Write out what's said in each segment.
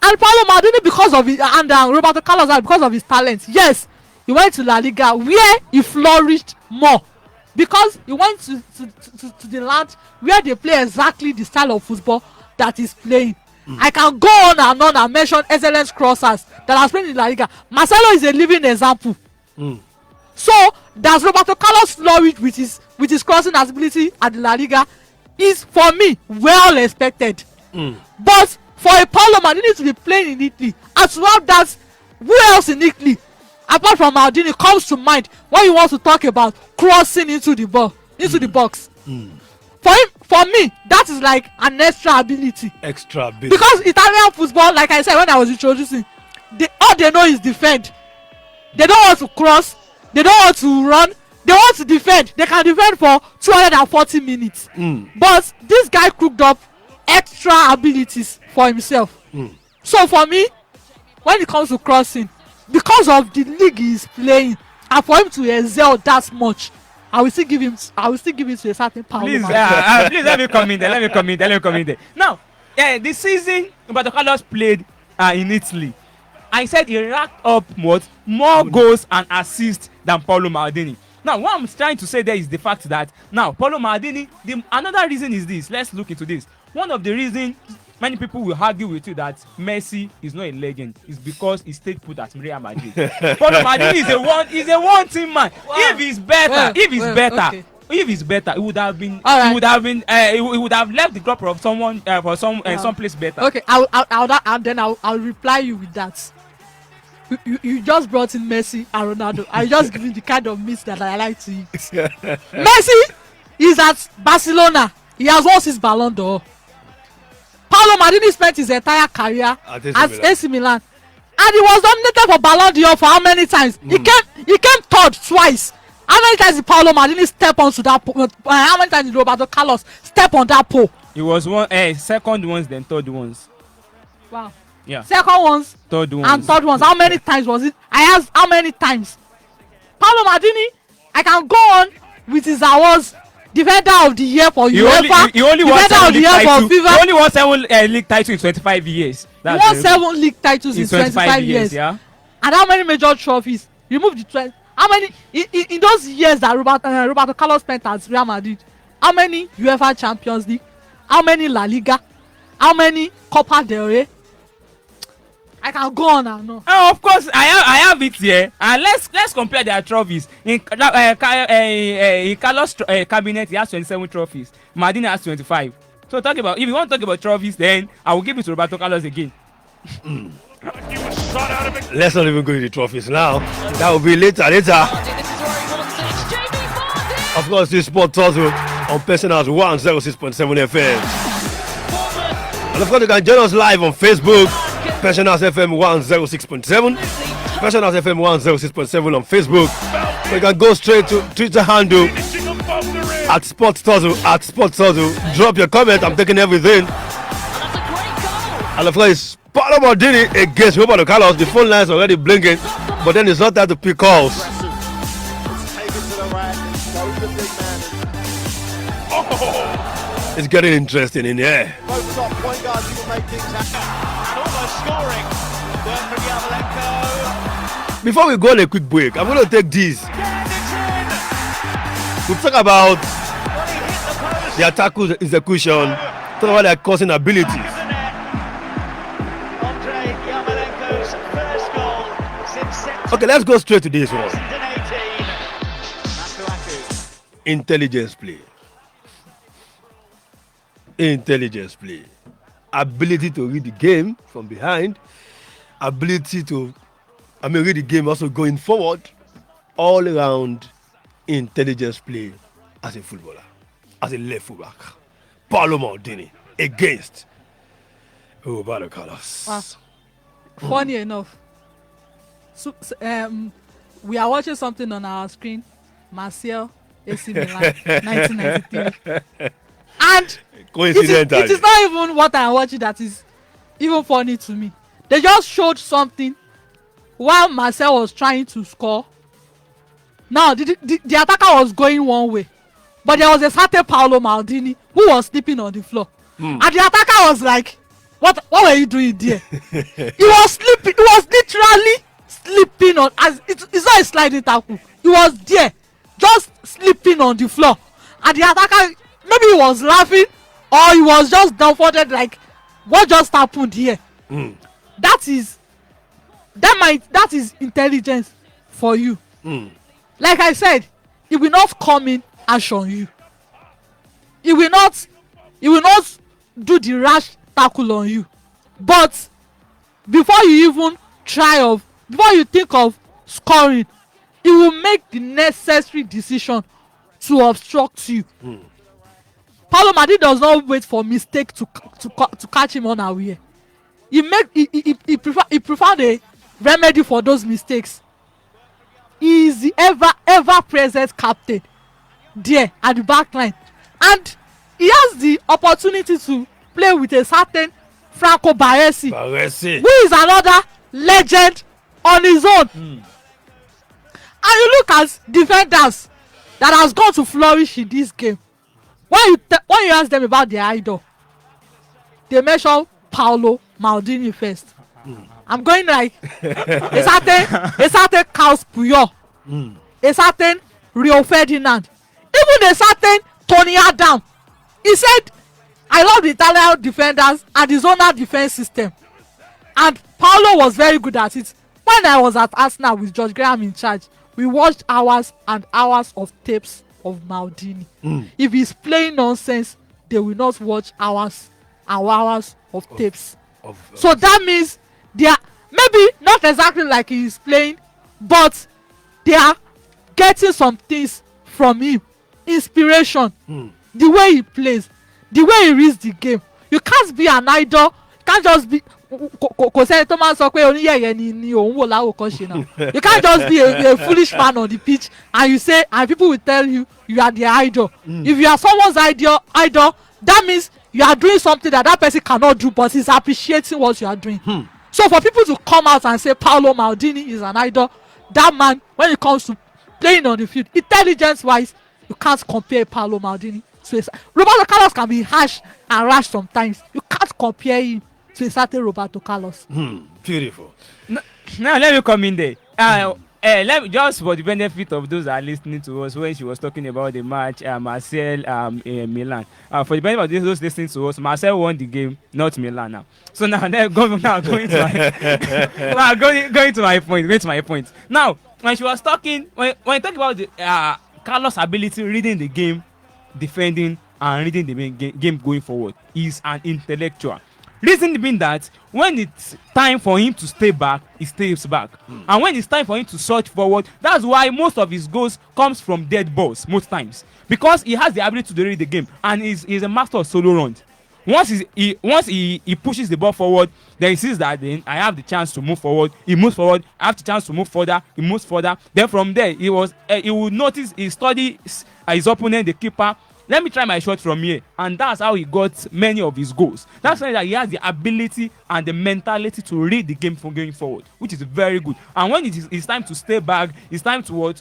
And Paolo Maldini, because of it, and Roberto Carlos, because of his talent, yes, he went to La Liga where he flourished more, because he went to the land where they play exactly the style of football that he's playing. I can go on and mention excellent crossers that has played in La Liga. Marcelo is a living example. So does Roberto Carlos flourish with his crossing ability at the La Liga is, for me, well expected. But for a Paolo Maldini to be playing in Italy, as well as who else in Italy apart from Maldini comes to mind when you want to talk about crossing into the ball, into the box? For me, that is like an extra ability. Because Italian football, like I said when I was introducing, all they know is defend. They don't want to cross. They don't want to run. They want to defend. They can defend for 240 minutes. But this guy cooked up extra abilities for himself. So for me, when it comes to crossing, because of the league he's playing, and for him to excel that much, I will still give him to a certain power. Please let me come in there. Now, the season Roberto Carlos played in Italy, I said he racked up more goals and assists than Paolo Maldini. Now, what I'm trying to say there is the fact that now Paolo Maldini, another reason is this. Let's look into this. One of the reasons many people will argue with you that Messi is not a legend is because he stayed put at Real Madrid. Paolo Maldini is a one-team man. Wow. If he's better, he would have been. Right. He would have left the club of someone for some place better. Okay, I'll reply you with that. You just brought in Messi and Ronaldo. I just give you the kind of meat that I like to eat. Messi is at Barcelona. He has won his Ballon d'Or. Paolo Maldini spent his entire career at AC Milan, and he was nominated for Ballon d'Or for how many times? He came third twice. How many times did Paolo Maldini step onto that pole? How many times did Roberto Carlos step on that pole? It was second ones, then third ones. Wow. Yeah. Second ones, third ones, and third ones. How many times was it? I asked how many times. Paolo Maldini, I can go on with his awards. Defender of the year for UEFA. He only won 7 league titles. He only won 7 league titles in 25 years. He won 7 league titles in 25 years. Yeah. And how many major trophies? Remove the 20. How many in those years that Roberto Carlos spent at Real Madrid? How many UEFA Champions League? How many La Liga? How many Copa del Rey? I can go on and on. Oh, of course, I have it here, and let's compare their trophies. In Carlos' cabinet, he has 27 trophies. Maldini has 25. So if you want to talk about trophies, then I will give it to Roberto Carlos again. Let's not even go to the trophies now. That will be later. Of course, this sport also on Personals 106.7 FM. And of course, you can join us live on Facebook. Personals FM 106.7, Personals FM 106.7 on Facebook. You can go straight to Twitter handle at Sports Tuzzle. Drop your comment. I'm taking everything. And of course, Paolo Maldini against Roberto Carlos. The phone lines already blinking, but then it's not time to pick calls. It's getting interesting in here. Before we go on a quick break, I'm going to take this. We'll talk about the attack execution, talk about their causing abilities. Okay, let's go straight to this one. Intelligence play. Ability to read the game from behind. Ability to read the game also going forward. All around intelligence play as a footballer, as a left fullback. Paolo Maldini against Roberto Carlos. Wow. Funny enough, we are watching something on our screen. Marseille, AC Milan, 1993. And it is not even what I'm watching that is even funny to me. They just showed something while Marcel was trying to score. Now, the attacker was going one way, but there was a certain Paolo Maldini who was sleeping on the floor. And the attacker was like, What were you doing there? He was sleeping. He was literally sleeping on. As it's not a sliding tackle. He was there, just sleeping on the floor, and the attacker maybe he was laughing or he was just dumbfounded like, what just happened here? That is intelligence for you. Like I said, he will not come in ash on you. He will not do the rash tackle on you. But before you even before you think of scoring, he will make the necessary decision to obstruct you. Paolo Maldini does not wait for mistake to catch him unaware. He prefer a remedy for those mistakes. He is the ever present captain there at the back line, and he has the opportunity to play with a certain Franco Baresi, who is another legend on his own. And you look at defenders that has gone to flourish in this game. When you ask them about their idol, they mention Paolo Maldini first. I'm going like a certain Carlos Puyol, a certain Rio Ferdinand, even a certain Tony Adam. He said, I love the Italian defenders and the zonal defense system. And Paolo was very good at it. When I was at Arsenal with George Graham in charge, we watched hours and hours of tapes of Maldini. If he's playing nonsense, they will not watch hours and hours of tapes. So that means they are maybe not exactly like he is playing, but they are getting some things from him. Inspiration, the way he plays, the way he reads the game. You can't be an idol. You can't just be. You can't just be a foolish man on the pitch and people will tell you are the idol. If you are someone's idol, that means you are doing something that person cannot do, but he's appreciating what you are doing. So for people to come out and say Paolo Maldini is an idol, that man, when it comes to playing on the field, intelligence wise, you can't compare Paolo Maldini to Roberto Carlos. Can be harsh and rash sometimes. You can't compare him to a certain Roberto Carlos. Beautiful. Now let me come in there. Let me, just for the benefit of those that are listening to us when she was talking about the match, Marcel Milan. For the benefit of those listening to us, Marcel won the game, not Milan now. So now going to my point. Now, when she was talking, when you talk about the Carlos' ability reading the game, defending, and reading the game going forward, is an intellectual. Reason being that when it's time for him to stay back, he stays back. And when it's time for him to surge forward, that's why most of his goals comes from dead balls most times. Because he has the ability to read the game and he's a master of solo runs. Once he pushes the ball forward, then he sees that then I have the chance to move forward. He moves forward. I have the chance to move further. He moves further. Then from there, he would notice, he studies his opponent, the keeper. Let me try my shot from here, and that's how he got many of his goals. That's why that he has the ability and the mentality to read the game from going forward, which is very good. And when it's time to stay back, it's time to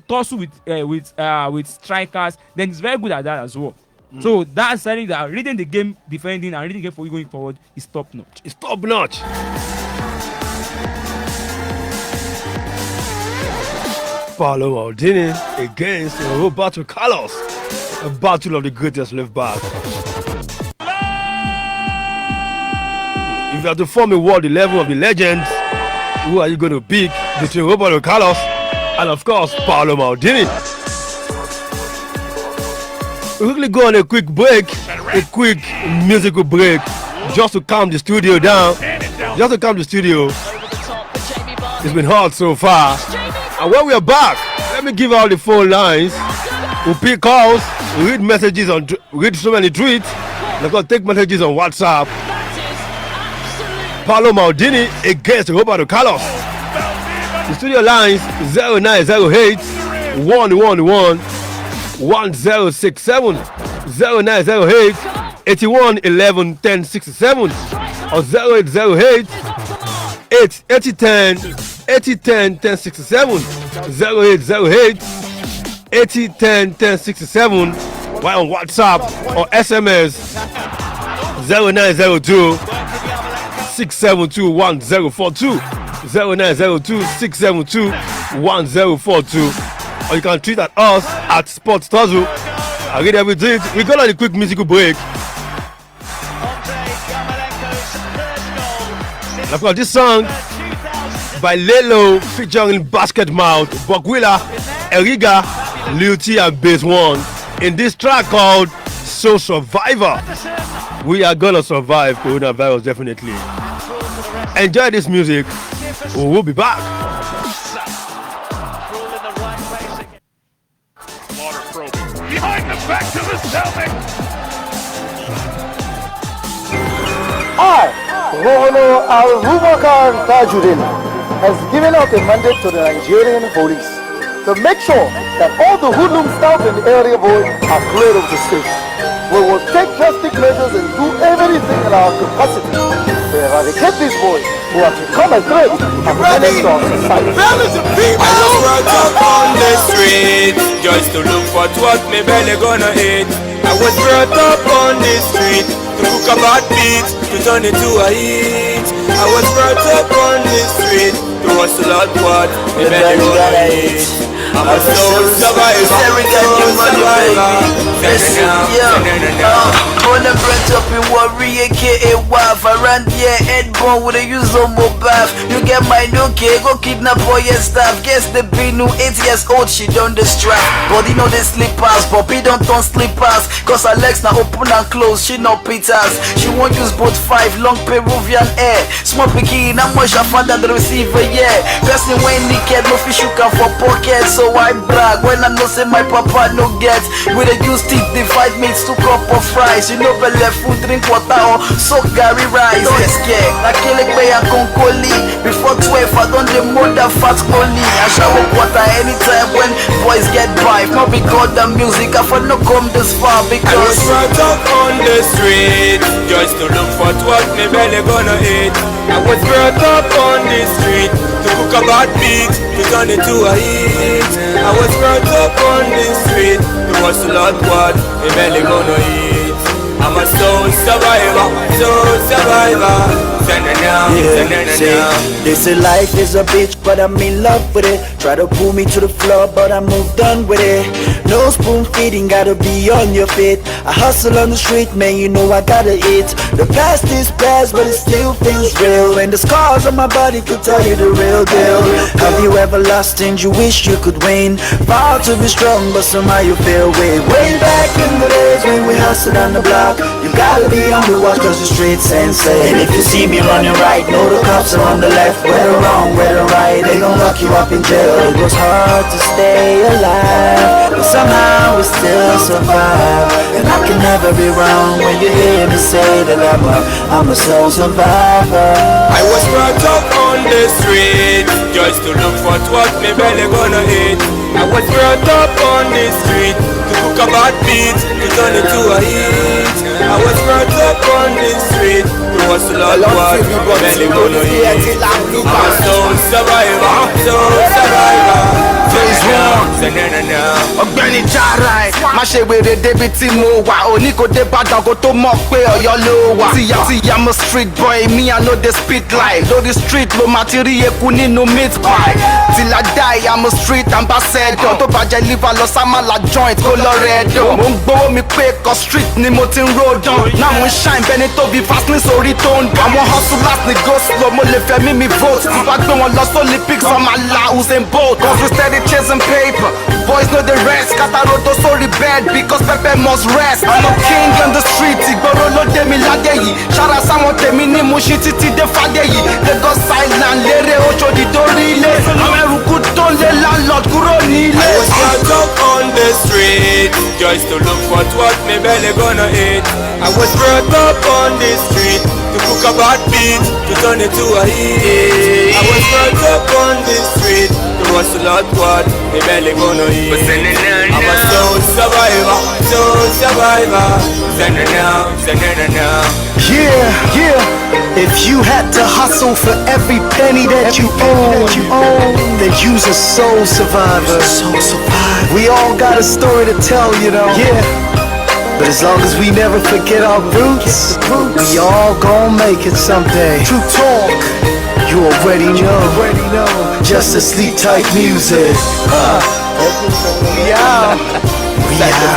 tussle with strikers, then he's very good at that as well. So that's saying that reading the game, defending, and reading the game for going forward is top notch. It's top notch. Paolo Maldini against Roberto Carlos, a battle of the greatest left back. If you have to form a world 11 of the legends, who are you going to pick between Roberto Carlos and, of course, Paolo Maldini? We'll quickly go on a quick break, a quick musical break, just to calm the studio down. It's been hot so far. And when we are back, let me give out the phone lines. We'll pick calls, read messages read so many tweets, and of course take messages on WhatsApp. Paolo Maldini against Roberto Carlos. The studio lines 0908 111 1067, 0908 81 11 1067, or 0808 8010 1067, 0808 8010 1067, while on WhatsApp or SMS 0902 672 1042. 0902 672 1042. Or you can tweet at us at Sports Tuzzle. I read every tweet. We got on a quick musical break. And I've got this song by Lelo featuring Basket Mouth, Bogwilla, Eriga, Lil T and Base One in this track called So Survivor. We are gonna survive coronavirus, definitely. Enjoy this music. We'll be back. Behind the back to the Celtic. I, Roholo Al-Rumakan Tajuddin, has given out a mandate to the Nigerian police to make sure that all the hoodlums out in the area boy are cleared of the state. We will take drastic measures and do everything in our capacity to eradicate these boys who have become a threat and menace to our society. I was brought up on the street just to look for what my belly gonna eat. I was brought up on the street to cook a bad beat, to turn it to a heat. I was brought up on the street to hustle out what my belly gonna eat. I'm a soul survivor, on the branch up in Warrior K.A.Y. Around here, headbone with a use on mobile. You get my new kid, go kidnap all your staff. Guess the new 8 years old, she done the strap. Body know the slippers, Bobby don't turn slippers. Cause her legs now open and close, she no pitas. She won't use both 5 long Peruvian hair. Small bikini, how much I found that the receiver, yeah. Person when naked, no fish you can for pocket. So I brag when I know say my papa no get. With a use teeth, divide mates 2 cup of fries. You know better food, drink water or soak Gary rice. Don't scare, I kill it by a concoli. Before 12, I don't the mother fat only. I shower water anytime when boys get by. Not because the music, I for no come this far because I was brought up on the street just to look for what my belly gonna eat. I was brought up on the street to cook a bad beat, to turn it to a heat. I was brought up on the street to hustle out what my belly gonna eat. I'm a soul survivor, soul survivor. They say life is a bitch, but I'm in love with it. Try to pull me to the floor, but I moved on with it. No spoon feeding, gotta be on your feet. I hustle on the street, man, you know I gotta eat. The past is past, but it still feels real. And the scars on my body could tell you the real deal. Have you ever lost and you wish you could win? Fought to be strong, but somehow you feel weak. Way back in the days when we hustled on the block, you gotta be on the watch cause the streets insane. And if you see me running right, know the cops are on the left. Whether wrong, whether right, they gon' lock you up in jail. It was hard to stay alive, but somehow we still survive. And I can never be wrong when you hear me say that I'm a soul survivor. I was brought up on the street just to look for what my belly gonna eat. I was brought up on the street to cook a bad beat, to turn it to a heat. I was brought up on the street to hustle out what my belly gonna eat. I'm a soul survivor, soul survivor. Ọ̀gbẹ́ni Jara ẹ má ṣe wèrè débi tí mo wà òní kò dé Ìbàdàn kó tó mọ̀ pé Ọ̀yọ́ ló wà. Tíyà mo street boy me I know the speed line lórí street ló máa ti rí eku nínú meat pie. Till I die I'm a street ambassador tó bàjẹ́ liver lọ sámàlà joint kó lọ rẹ̀ dọ̀. Mo ń gbówó mi pé kọ street ni mo ti ń rodan. Náà mo ń shine bẹ́ni tó bí vaseline sórí tó ń dùn. Àwọn hustlers ni go slow mo lè fẹ́ mímí vote. Tí bá gbé wọn lọ sí Olympics ọmọ àlà Usain Bolt. Cause we steady chasing paper. Boys know the rest, Kataroto sorry bad because Pepe must rest. I'm a king on the street, Igboro lo de mi lade yi. Ṣara sáwọn tèmi ní Mushin títí dé Fadé yìí. Lagos Island lérè Oṣòdì dórí ilé. Àwọn ẹrùkú tó lé landlord kúrò ní ilé. I was brought up on the street just to look for what my belly gonna eat. I was brought up on the street to cook a bad beat, to turn it to a heat. I was brought up on the street to hustle out what my belly gonna eat. I'm a soul survivor, soul survivor. Yeah. If you had to hustle for every penny that you own, then you's a soul survivor. We all got a story to tell, you know. Yeah. But as long as we never forget our roots, we all gon' make it someday. True talk, you already know. Just a sleep type music. We out. We out.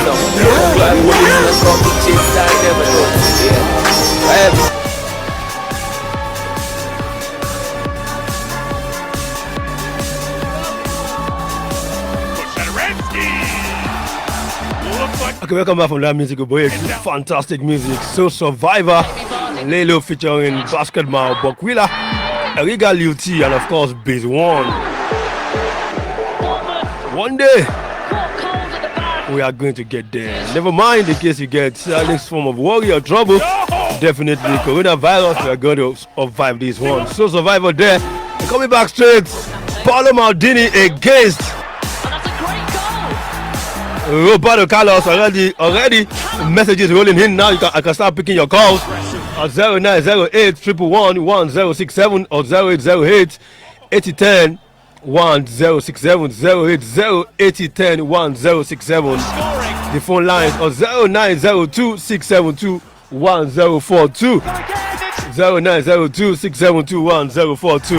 Okay, welcome back from that musical break. Fantastic music. So Survivor, Lelo featuring Basketball, Bokwila, Eriga Liuti, and of course Base One. One day we are going to get there. Never mind in case you get this form of worry or trouble. Definitely coronavirus, we are going to survive this one. So Survivor there. Coming back straight, Paolo Maldini against Roberto Carlos. Already messages rolling in now. I can start picking your calls at 0908 111 1067 or 0808 8010 1067 080 1067. The phone lines are 0902 672 1042 0902 672 1042.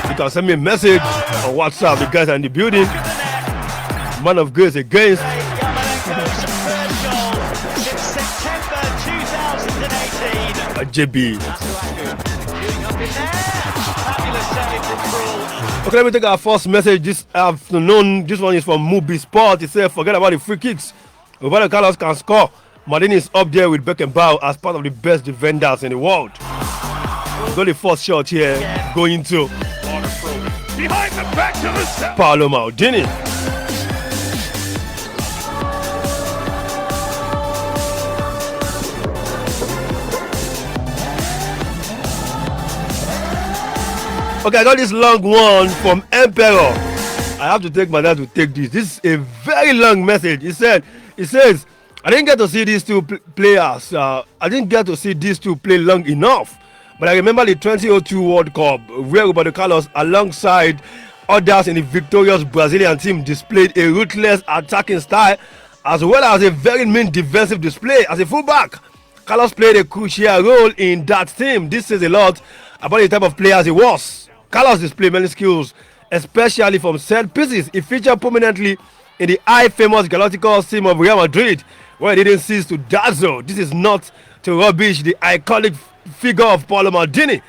You can send me a message on WhatsApp. The guys are in the building. Man of grace against JB. Okay, let me take our first message this afternoon. This one is from Mubi Sport. It says, forget about the free kicks. Roberto Carlos can score. Maldini is up there with Beckenbauer as part of the best defenders in the world. Got the first shot here going to Behind the back to the center. Paolo Maldini. Okay, I got this long one from Emperor. I have to take my time to take this. This is a very long message. It says, I didn't get to see these two players. I didn't get to see these two play long enough. But I remember the 2002 World Cup where Roberto Carlos, alongside others in the victorious Brazilian team, displayed a ruthless attacking style as well as a very mean defensive display. As a fullback, Carlos played a crucial role in that team. This says a lot about the type of player he was. Carlos displayed many skills, especially from set pieces. He featured prominently in the high-famous Galacticos team of Real Madrid, where he didn't cease to dazzle. This is not to rubbish the iconic figure of Paolo Maldini.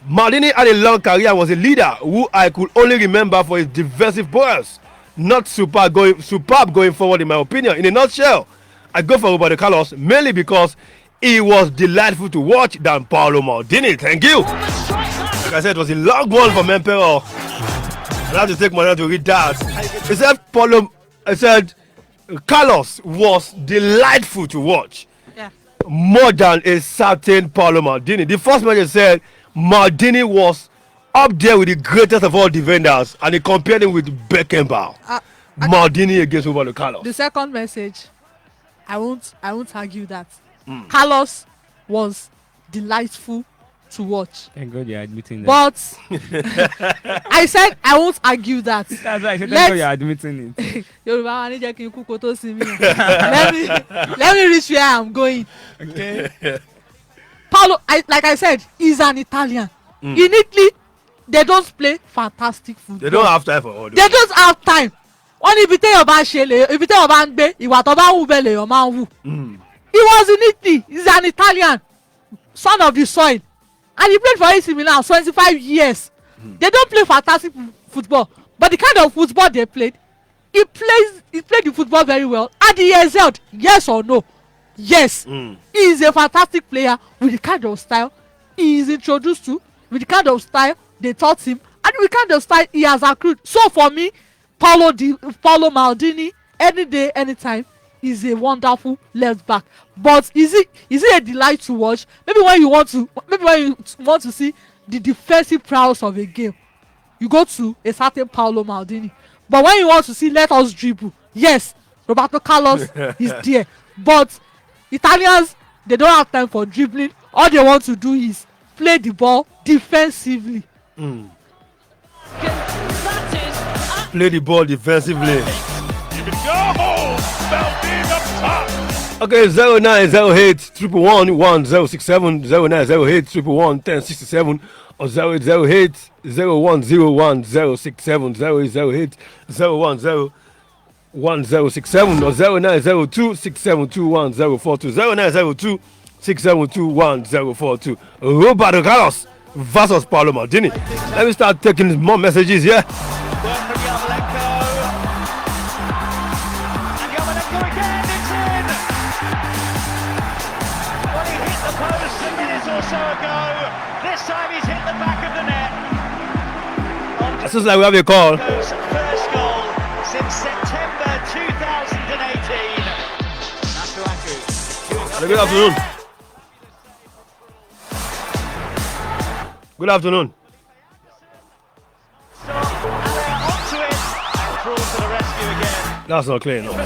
Maldini had a long career and was a leader who I could only remember for his defensive prowess. Not superb going forward, in my opinion. In a nutshell, I go for Roberto Carlos mainly because he was delightful to watch than Paolo Maldini. Thank you. Like I said, it was a long one from Emperor. I have to take my time to read that. I said Carlos was delightful to watch. Yeah. More than a certain Paolo Maldini. The first message said Maldini was up there with the greatest of all defenders, and he compared him with Beckenbauer. Maldini against Roberto Carlos. The second message, I won't argue that. Carlos was delightful to watch. Thank God you're admitting that. But I said I won't argue that. That's why I said thank God you're admitting it. let me reach where I'm going. Okay. Paolo, like I said, he's an Italian. In Italy, they don't play fantastic football. They don't have time for all this. They don't have time. Only if you tell your band shele, if you tell your band be, you want to bele your man who. He was in Italy. He's an Italian, son of the soil, and he played for AC Milan 25 years. They don't play fantastic football, but the kind of football they played, he played the football very well, and he excelled. Yes or no? Yes. He is a fantastic player with the kind of style he is introduced to, with the kind of style they taught him, and with the kind of style he has accrued. So for me, Paolo Maldini, any day, anytime, is a wonderful left back. But is it a delight to watch? Maybe when you want to see the defensive prowess of a game, you go to a certain Paolo Maldini. But when you want to see let us dribble, yes, Roberto Carlos is there. But Italians, they don't have time for dribbling. All they want to do is play the ball defensively. Play the ball defensively. You can go home. Maldini up top. Okay, 0908 111 1067, 0908 111 1067, or 0808 0101 067, 0808 010 1067, or 0902 672 1042, 0902 672 1042. Roberto Carlos versus Paolo Maldini. Let me start taking more messages here. It seems like we have a call. First goal since September 2018. Good afternoon. Good afternoon. That's not clear enough.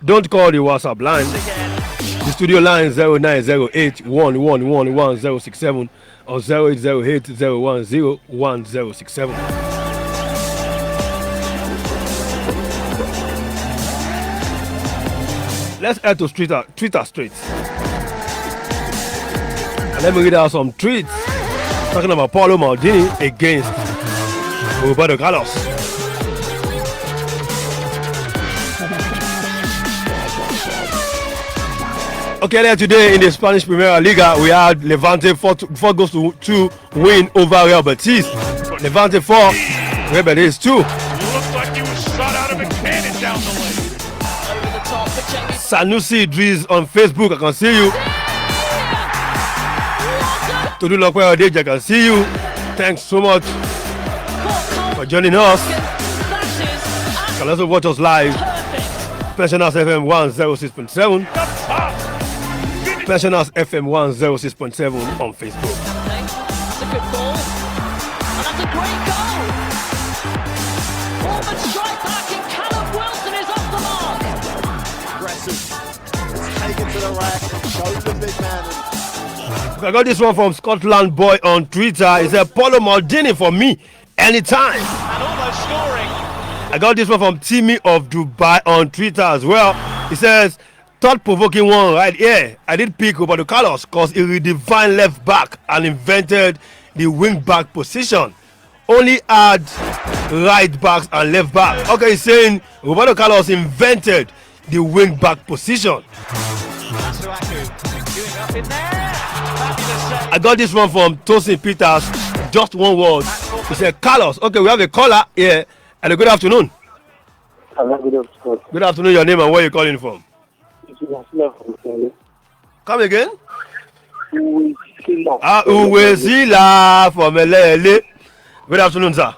Don't call the WhatsApp line. The studio line 0908 111 1067 or 0808 010 1067. Let's head to Twitter streets. And let me read out some tweets talking about Paolo Maldini against Roberto Carlos. Okay, there today in the Spanish Primera Liga, we had Levante 4 goals to 2 win over Real Betis. Levante 4, Real Betis 2. Looked like he was shot out of a cannon down the lane. Sanusi Idris on Facebook, I can see you. Todo Lokwe Odeji, I can see you. Thanks so much for joining us. You can also watch us live. Pensioners FM 106.7. Pensioners FM 106.7 on Facebook. That's a good ball. And that's a great goal. Forward strike back and Callum Wilson is off the mark. Aggressive. It's taken to the rack. Shows the big man. I got this one from Scotland Boy on Twitter. He said, Paolo Maldini for me, anytime. And almost scoring. I got this one from Timmy of Dubai on Twitter as well. He says, thought-provoking one right here. I did pick Roberto Carlos because he redefined left back and invented the wing back position. Only had right backs and left back. Okay, he's saying Roberto Carlos invented the wing back position. I got this one from Tosin Peters. Just one word. He said, Carlos. Okay, we have a caller here. And good afternoon. Hello, good afternoon. Good afternoon. Your name and where you calling from? Come again? Uwezila from Elele. Good afternoon, sir.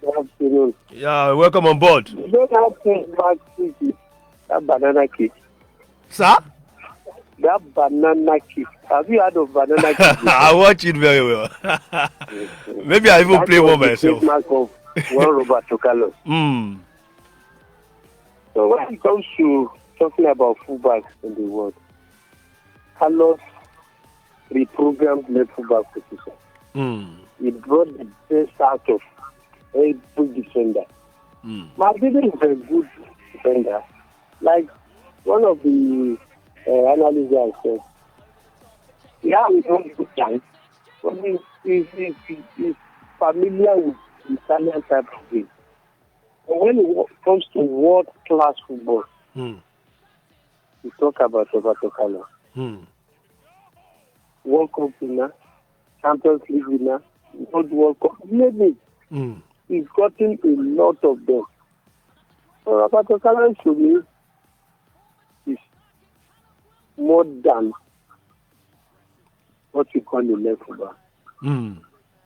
Good afternoon. Yeah, welcome on board. You don't have to back that banana cake. Sir? That banana cake. Have you heard of banana cake? I watch it very well. Maybe I even play one myself. Of one Roberto Carlos. So when it comes to talking about fullbacks in the world, Carlos reprogrammed left fullback position. He brought the best out of every defender. Maldini is a good defender. Like one of the analysts I said, yeah, we don't good time, but he's familiar with the Italian type of game. But when it comes to world-class football, we talk about Roberto Carlos. World Cup winner, Champions League winner, World Cup, maybe. He's gotten a lot of them. So Roberto Carlos to me is more than what you call the left back.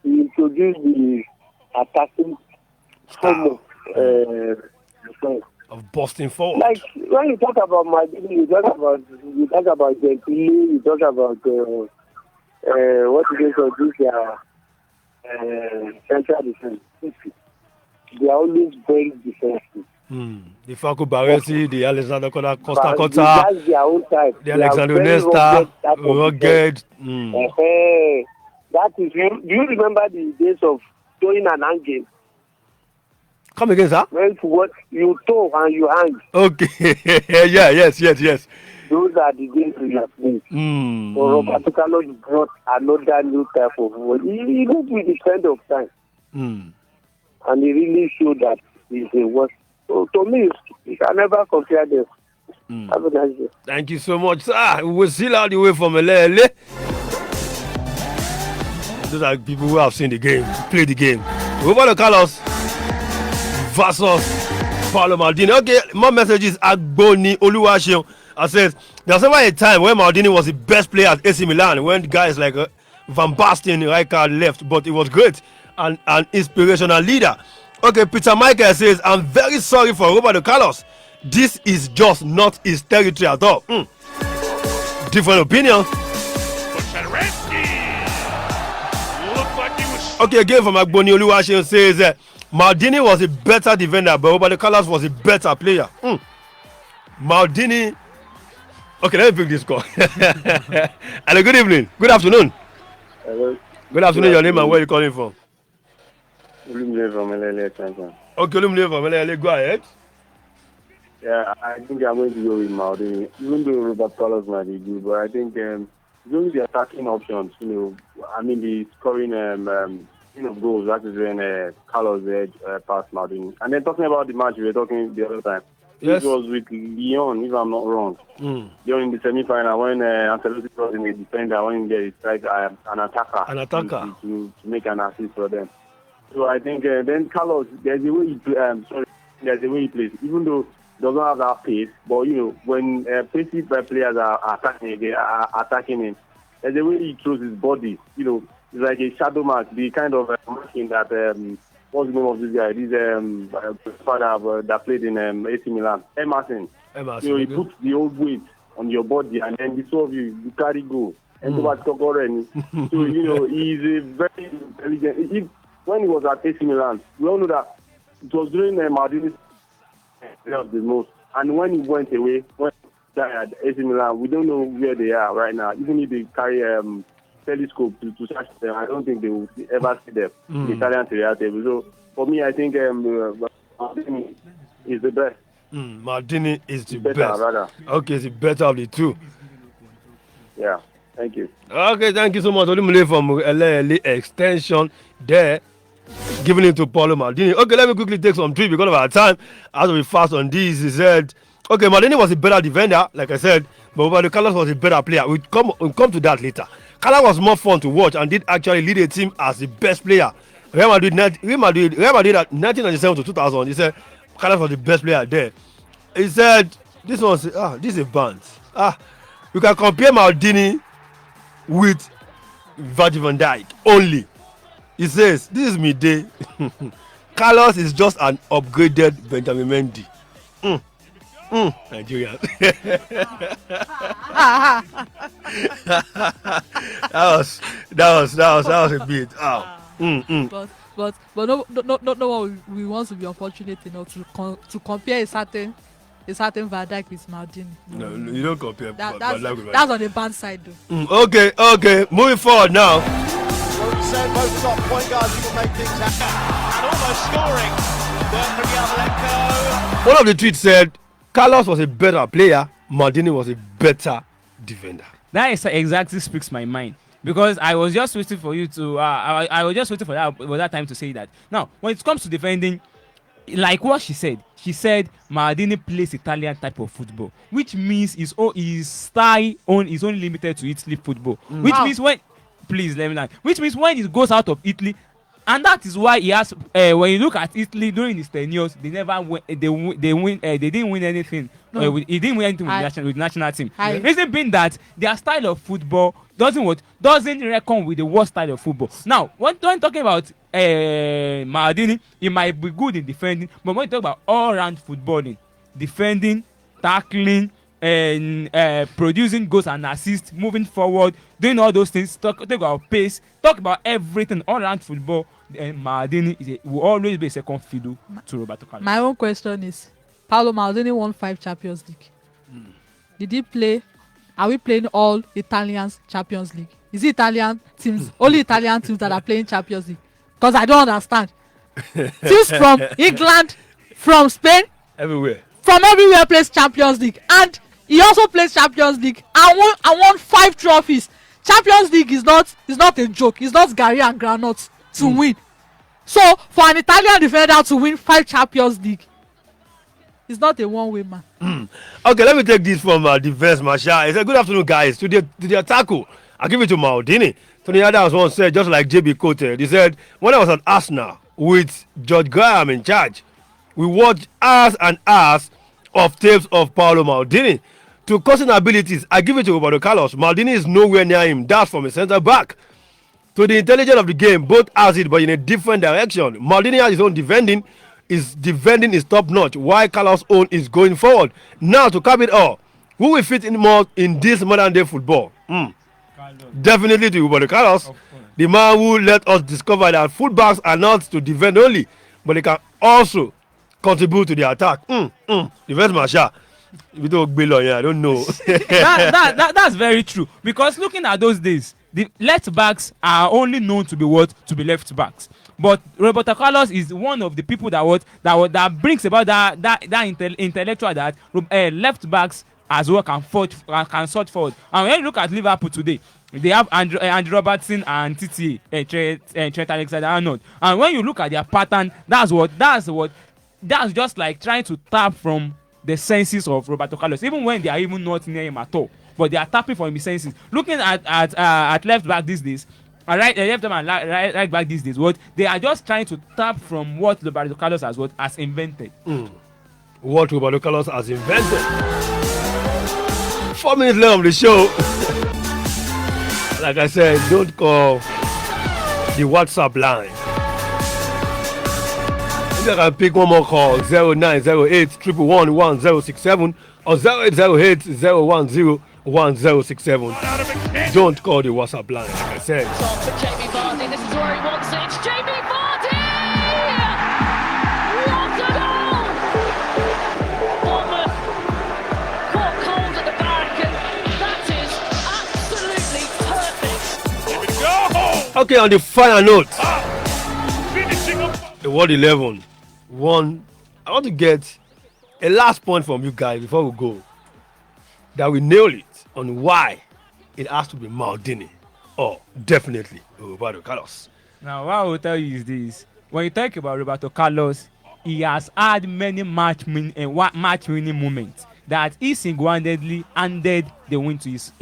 He introduced the attacking form of busting forward. Like when you talk about Maldini, you talk about Gentile, you talk about what is it called this central defense. They are always very defensive. The Falco Baresi, the Alexander Costa Costa, that's their own type. the Alexander Nesta, rugged. That is, do you remember the days of throwing an angle? Come again, sir? When what you toe and you hang, Okay. Yeah, yes. those are the games we have played. So Roberto Carlos brought another new type of football. He moved with the trend of time. And he really showed that he's a worst. So to me, you can never compare them. Have a nice day. Thank you so much, sir. We're still all the way from Elele. Those are people who have seen the game, played the game. Roberto Carlos versus Paolo Maldini. Okay, more messages. Agboni Oluwaseun says there's never a time when Maldini was the best player at AC Milan when guys like Van Basten, Rijkaard left, but he was great and an inspirational leader. Okay, Peter Michael says, I'm very sorry for Roberto Carlos. This is just not his territory at all. Different opinion. Okay, again from Agboni Oluwaseun says Maldini was a better defender, but Roberto Carlos was a better player. Maldini. Okay, let me pick this call. Hello, good evening. Good afternoon. Hello. Good afternoon, your name and where you calling from? Illuminator from LLA. Okay, Illuminator from LLA, go ahead. Yeah, I think I'm going to go with Maldini. Even though Roberto Carlos might be good, but I think it's only the attacking options, I mean the scoring goals, that is when Carlos edge past Maldini. And then talking about the match we were talking the other time. Yes. It was with Lyon, if I'm not wrong. Lyon in the semi-final when Ancelotti was in a defender, when they tried an attacker. To make an assist for them. So I think then Carlos, there's a way he plays. Even though he doesn't have that pace, but when passive players are attacking him, there's a way he throws his body. It's like a shadow mark, the kind of marking that what's the name of this guy? This father that played in AC Milan, Emerson. He puts the old weight on your body, and then the two of you carry go. And so he's a very intelligent. When he was at AC Milan, we all know that it was during Maldini's the most. And when he went away, when he died at AC Milan, we don't know where they are right now. Even if they carry telescope to search them, I don't think they will ever see them in the Italian Serie A table. So for me, I think Maldini is the best. Maldini is the better, best. Rather. Okay, it's the better of the two. Yeah, thank you. Okay, thank you so much. Olumide from LLA extension there, giving it to Paolo Maldini. Okay, let me quickly take some tweets because of our time. As we fast on this, he said, okay, Maldini was a better defender, like I said, but Roberto Carlos was a better player. We'll come to that later. Carlos was more fun to watch and did actually lead a team as the best player. Real Madrid at 1997 to 2000, he said Carlos was the best player there. He said, this is a band. You can compare Maldini with Virgil van Dijk only. He says, this is midday. Carlos is just an upgraded Benjamin Mendy. Nigeria. that was a bit. But no one we want to be unfortunate enough to compare a certain Van Dijk with Maldini. No, you don't compare. That's on the bad side though. Okay. Moving forward now. Well, he said both top point guards who can make things happen. And almost scoring. One of the tweets said, Carlos was a better player, Maldini was a better defender. That exactly speaks my mind. Because I was just waiting for you to, I was just waiting for that time to say that. Now, when it comes to defending, like what she said Maldini plays Italian type of football, which means his style is only limited to Italy football. Which means which means when he goes out of Italy, and that is why he has. When you look at Italy during his tenures, they never win. They didn't win anything. No. He didn't win anything with the national team. Reason being that their style of football doesn't reckon with the worst style of football. Now, when talking about Maldini, he might be good in defending, but when you talk about all-round footballing, defending, tackling, and producing goals and assists, moving forward, doing all those things, talk about pace, talk about everything all-round football, Maldini will always be a second fiddle to Roberto Carlos. My own question is, Paolo Maldini won 5 Champions League. Did he play? Are we playing all Italians Champions League? Is it Italian teams, only Italian teams that are playing Champions League? Because I don't understand. Teams from England, from Spain, from everywhere plays Champions League, and he also plays Champions League and won 5 trophies. Champions League is not a joke. It's not Gary and Granots to win. So for an Italian defender to win 5 Champions League, it's not a one-way man. Okay, let me take this from Defense Masha. He said, good afternoon, guys. To the tackle, I give it to Maldini. Tony Adams once said, just like JB quoted, he said, when I was at Arsenal with George Graham in charge, we watched hours and hours of tapes of Paolo Maldini. To cousin abilities, I give it to Roberto Carlos. Maldini is nowhere near him. That's from a centre back. To the intelligence of the game, both has it, but in a different direction. Maldini has his own defending. His defending is top notch, while Carlos' own is going forward. Now, to cap it all, who will fit in more in this modern day football? Definitely to Roberto Carlos, the man who let us discover that fullbacks are not to defend only, but they can also contribute to the attack. Defense Masha. I don't know. That's very true, because looking at those days, the left backs are only known to be left backs. But Roberto Carlos is one of the people that brings about that intellectual that left backs as well can sort forward. And when you look at Liverpool today, they have Andrew Robertson and Titi Trent Alexander-Arnold. And when you look at their pattern, that's just like trying to tap from the senses of Roberto Carlos, even when they are even not near him at all. But they are tapping from his senses. Looking at left back these days, left and right back these days, what they are just trying to tap from what Roberto Carlos has invented. What Roberto Carlos has invented. 4 minutes left of the show. Like I said, don't call the WhatsApp line. Maybe I can pick one more call, 0908 111 1067 or 0808 010 1067. Don't call the WhatsApp line, like I said. Jamie Vardy, this is where he wants it. It's Jamie Vardy! What a goal! Bournemouth caught cold at the back, and that is absolutely perfect. Here we go! Okay, on the final note, Finishing up. the World 11 won. I want to get a last point from you guys before we go, that we nail it on why it has to be Maldini or definitely Roberto Carlos. Now, what I will tell you is this: when you talk about Roberto Carlos, he has had many match-winning moments that he single-handedly handed the win to his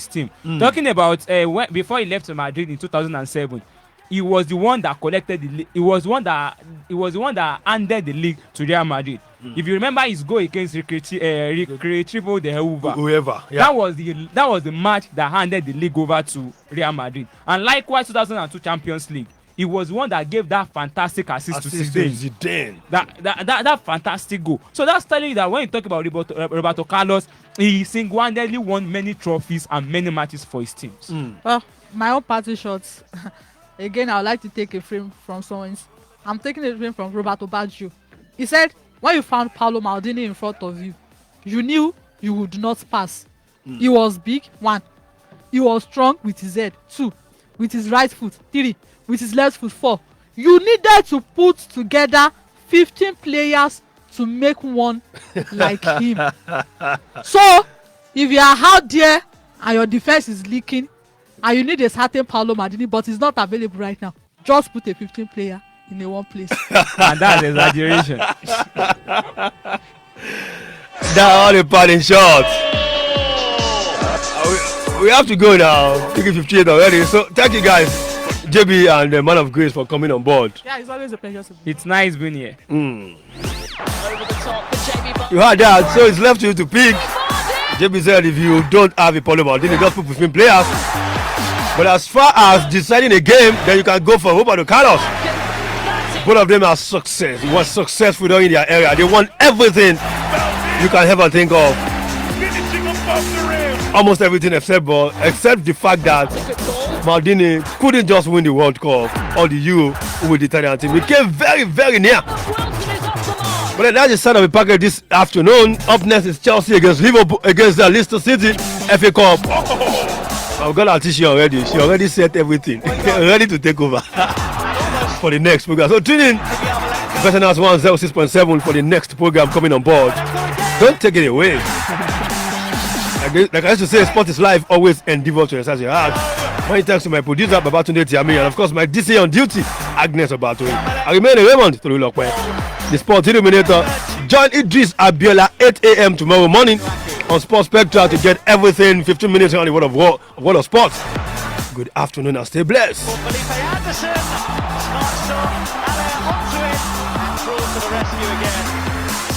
team. Talking about before he left to Madrid in 2007, he was the one that collected the league. He was the one that handed the league to Real Madrid. If you remember his goal against Recreativo de Whoever, yeah. That was the match that handed the league over to Real Madrid. And likewise, 2002 Champions League, he was the one that gave that fantastic assist to Zidane. That fantastic goal. So that's telling you that when you talk about Roberto Carlos, he single-handedly won many trophies and many matches for his teams. Well, my own party shots. Again, I would like to take a frame from someone. I'm taking a frame from Roberto Baggio. He said, when you found Paolo Maldini in front of you, you knew you would not pass. He was big, 1. He was strong with his head, 2. With his right foot, 3. With his left foot, 4. You needed to put together 15 players to make one like him. So, if you are out there and your defense is leaking, and you need a certain Paolo Maldini, but it's not available right now, just put a 15 player in a one place. And that's exaggeration. That's all the parting shots. We have to go now. Taking 58 already. So thank you guys, JB and the Man of Grace, for coming on board. Yeah, it's always a pleasure to be. It's nice being here. Over the top for Jamie Vardy. You heard that, so it's left to you to pick. JB said if you don't have a Paolo Maldini, just put 15 players. But as far as deciding a game, then you can go for Roberto Carlos. Both of them are success. It was successful in their area. They won everything you can ever think of. Almost everything except the fact that Maldini couldn't just win the World Cup or the Euro with the Italian team. It came very, very near. But that's the start of the package this afternoon. Up next is Chelsea against Liverpool against Leicester City FA Cup. I've got Letitia already. She already set everything. Ready to take over for the next program. So tune in Personals 106.7 for the next program coming on board. Don't take it away. Like I used to say, sport is life, always endeavor to exercise your heart. Many thanks to my producer, Babatunde Tiami, and of course my DC on duty, Agnes Obatoi. I remain Raymond to look the Sport Illuminator. Join Idris Abiola 8 a.m. tomorrow morning on Sports Spectra to get everything 15 minutes on the world of sports. Good afternoon and stay blessed. Felipe Anderson, smart shot, and onto it, and through to the rescue again.